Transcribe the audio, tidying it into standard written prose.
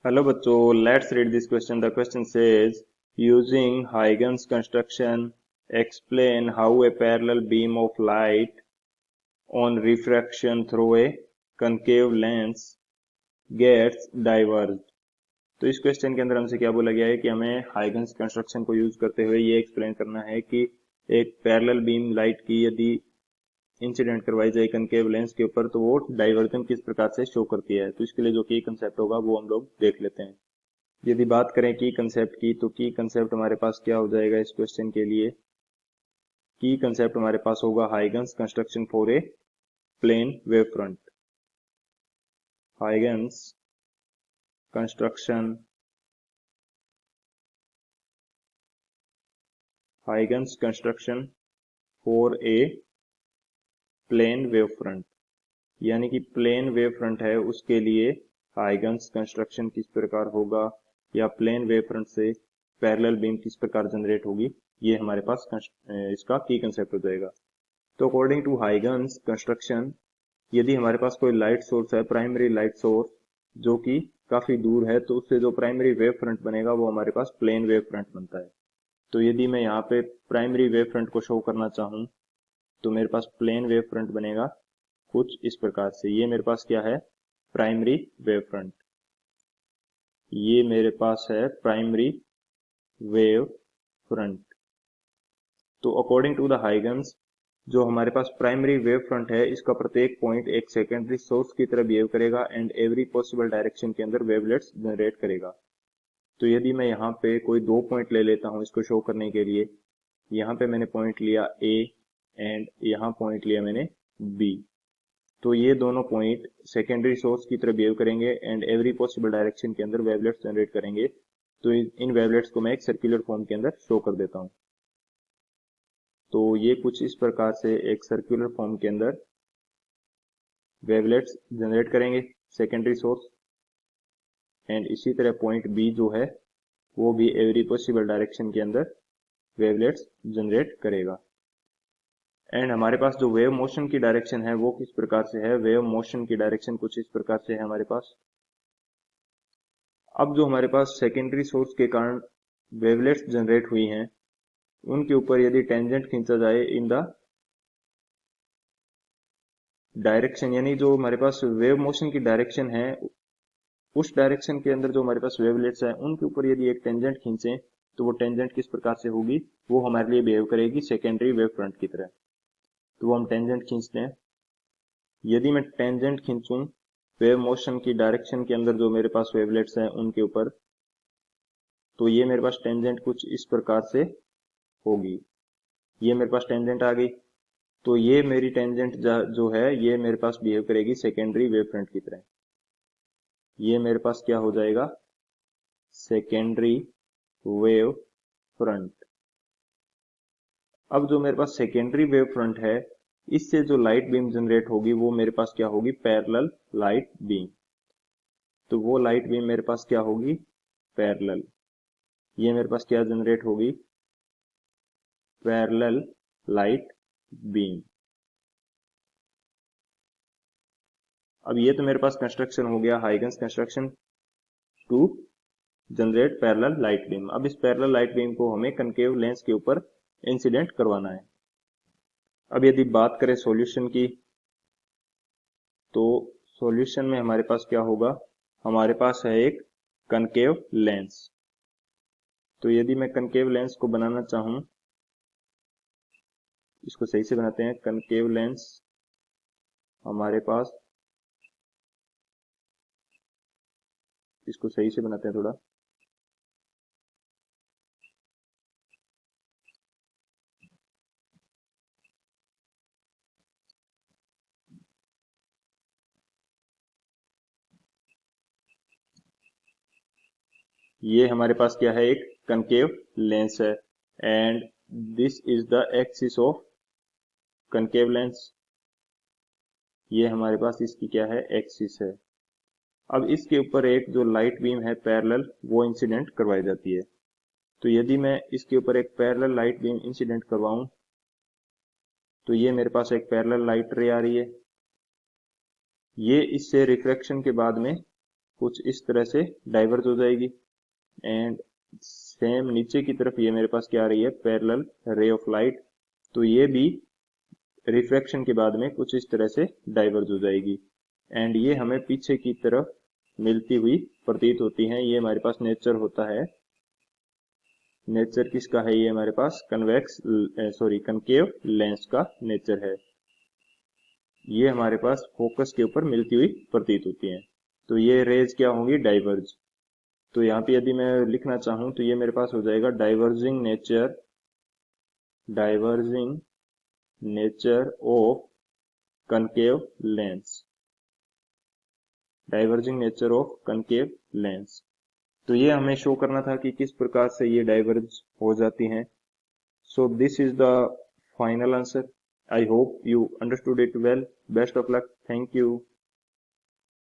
Hello बच्चों, let's read this question. The question says, using Huygens construction, explain how a parallel beam of light on refraction through a concave lens gets diverged. तो इस question के अंदर हमसे क्या बोला गया है कि हमें हाइगन्स कंस्ट्रक्शन को यूज करते हुए ये एक्सप्लेन करना है कि एक पैरेलल बीम लाइट की यदि इंसिडेंट करवाई जाए कनकेव लेंस के ऊपर तो वो डाइवर्जन किस प्रकार से शो करती है। तो इसके लिए जो की कंसेप्ट होगा वो हम लोग देख लेते हैं। यदि बात करें की कंसेप्ट की तो की कंसेप्ट हमारे पास क्या हो जाएगा इस क्वेश्चन के लिए। की कंसेप्ट हमारे पास होगा Huygens construction for a plane wave front. Huygens construction for a plane wave front, यानी कि प्लेन वेव फ्रंट है उसके लिए हाइगन्स कंस्ट्रक्शन किस प्रकार होगा या प्लेन वेव फ्रंट से पैरेलल बीम किस प्रकार जनरेट होगी, ये हमारे पास इसका की कंसेप्ट हो जाएगा। तो अकॉर्डिंग टू हाइगन्स कंस्ट्रक्शन, यदि हमारे पास कोई लाइट सोर्स है, प्राइमरी लाइट सोर्स जो कि काफी दूर है, तो उससे जो प्राइमरी वेव फ्रंट बनेगा वो हमारे पास प्लेन वेव फ्रंट बनता है। तो यदि मैं यहाँ पे प्राइमरी वेव फ्रंट को शो करना चाहूं तो मेरे पास प्लेन वेव फ्रंट बनेगा कुछ इस प्रकार से। ये मेरे पास क्या है, प्राइमरी वेव फ्रंट। ये मेरे पास है प्राइमरी वेव फ्रंट। तो अकॉर्डिंग टू द हाइगन्स, जो हमारे पास प्राइमरी वेव फ्रंट है इसका प्रत्येक पॉइंट एक सेकेंडरी सोर्स की तरह बिहेव करेगा एंड एवरी पॉसिबल डायरेक्शन के अंदर वेवलेट्स जनरेट करेगा। तो यदि मैं यहाँ पे कोई दो पॉइंट ले लेता हूँ इसको शो करने के लिए, यहाँ पे मैंने पॉइंट लिया ए एंड यहाँ पॉइंट लिया मैंने बी, तो ये दोनों पॉइंट सेकेंडरी सोर्स की तरह बिहेव करेंगे एंड एवरी पॉसिबल डायरेक्शन के अंदर वेवलेट्स जनरेट करेंगे। तो इन वेवलेट्स को मैं एक सर्कुलर फॉर्म के अंदर शो कर देता हूँ। तो ये कुछ इस प्रकार से एक सर्कुलर फॉर्म के अंदर वेवलेट्स जनरेट करेंगे सेकेंडरी सोर्स, एंड इसी तरह पॉइंट बी जो है वो भी एवरी पॉसिबल डायरेक्शन के अंदर वेवलेट्स जनरेट करेगा। एंड हमारे पास जो वेव मोशन की डायरेक्शन है वो किस प्रकार से है, वेव मोशन की डायरेक्शन कुछ इस प्रकार से है हमारे पास। अब जो हमारे पास सेकेंडरी सोर्स के कारण वेवलेट्स जनरेट हुई हैं उनके ऊपर यदि टेंजेंट खींचा जाए इन द डायरेक्शन, यानी जो हमारे पास वेव मोशन की डायरेक्शन है उस डायरेक्शन के अंदर जो हमारे पास वेवलेट्स है उनके ऊपर यदि एक टेंजेंट खींचे तो वो टेंजेंट किस प्रकार से होगी, वो हमारे लिए बिहेव करेगी सेकेंडरी वेव फ्रंट की तरह। तो वो हम टेंजेंट खींचते हैं। यदि मैं टेंजेंट खींचूं वेव मोशन की डायरेक्शन के अंदर जो मेरे पास वेवलेट्स हैं उनके ऊपर, तो ये मेरे पास टेंजेंट कुछ इस प्रकार से होगी। ये मेरे पास टेंजेंट आ गई, तो ये मेरी टेंजेंट जो है ये मेरे पास बिहेव करेगी सेकेंडरी वेव फ्रंट की तरह। ये मेरे पास क्या हो जाएगा, सेकेंडरी वेव फ्रंट। अब जो मेरे पास सेकेंडरी वेव फ्रंट है इससे जो लाइट बीम जनरेट होगी वो मेरे पास क्या होगी, पैरेलल लाइट बीम। तो वो लाइट बीम मेरे पास क्या होगी, पैरेलल। ये मेरे पास क्या जनरेट होगी, पैरेलल लाइट बीम। अब ये तो मेरे पास कंस्ट्रक्शन हो गया Huygens construction to generate parallel light beam. अब इस पैरेलल लाइट बीम को हमें कनकेव लेंस के ऊपर इंसिडेंट करवाना है। अब यदि बात करें सॉल्यूशन की, तो सॉल्यूशन में हमारे पास क्या होगा, हमारे पास है एक कनकेव लेंस। तो यदि मैं कनकेव लेंस को बनाना चाहूं, इसको सही से बनाते हैं। कनकेव लेंस हमारे पास, इसको सही से बनाते हैं थोड़ा। ये हमारे पास क्या है, एक कनकेव लेंस है and this is the axis of concave lens. ये हमारे पास इसकी क्या है, एक्सिस है। अब इसके ऊपर एक जो लाइट बीम है पैरेलल वो इंसिडेंट करवाई जाती है। तो यदि मैं इसके ऊपर एक पैरेलल लाइट बीम इंसिडेंट करवाऊं तो ये मेरे पास एक पैरेलल लाइट रे आ रही है। ये इससे रिफ्रैक्शन के बाद में कुछ इस तरह से डाइवर्ज हो जाएगी। एंड सेम नीचे की तरफ ये मेरे पास क्या आ रही है, पैरेलल रे ऑफ लाइट, तो ये भी रिफ्रैक्शन के बाद में कुछ इस तरह से डाइवर्ज हो जाएगी। एंड ये हमें पीछे की तरफ मिलती हुई प्रतीत होती हैं। ये हमारे पास नेचर होता है, नेचर किसका है, ये हमारे पास कनकेव लेंस का नेचर है। ये हमारे पास फोकस के ऊपर मिलती हुई प्रतीत होती हैं। तो ये रेज क्या होंगी, डाइवर्ज। तो यहाँ पे यदि मैं लिखना चाहूं तो ये मेरे पास हो जाएगा diverging nature of concave lens, diverging nature of concave lens. तो ये हमें शो करना था कि किस प्रकार से ये डाइवर्ज हो जाती हैं। So this is the final answer. I hope you understood it well. Best of luck. Thank you.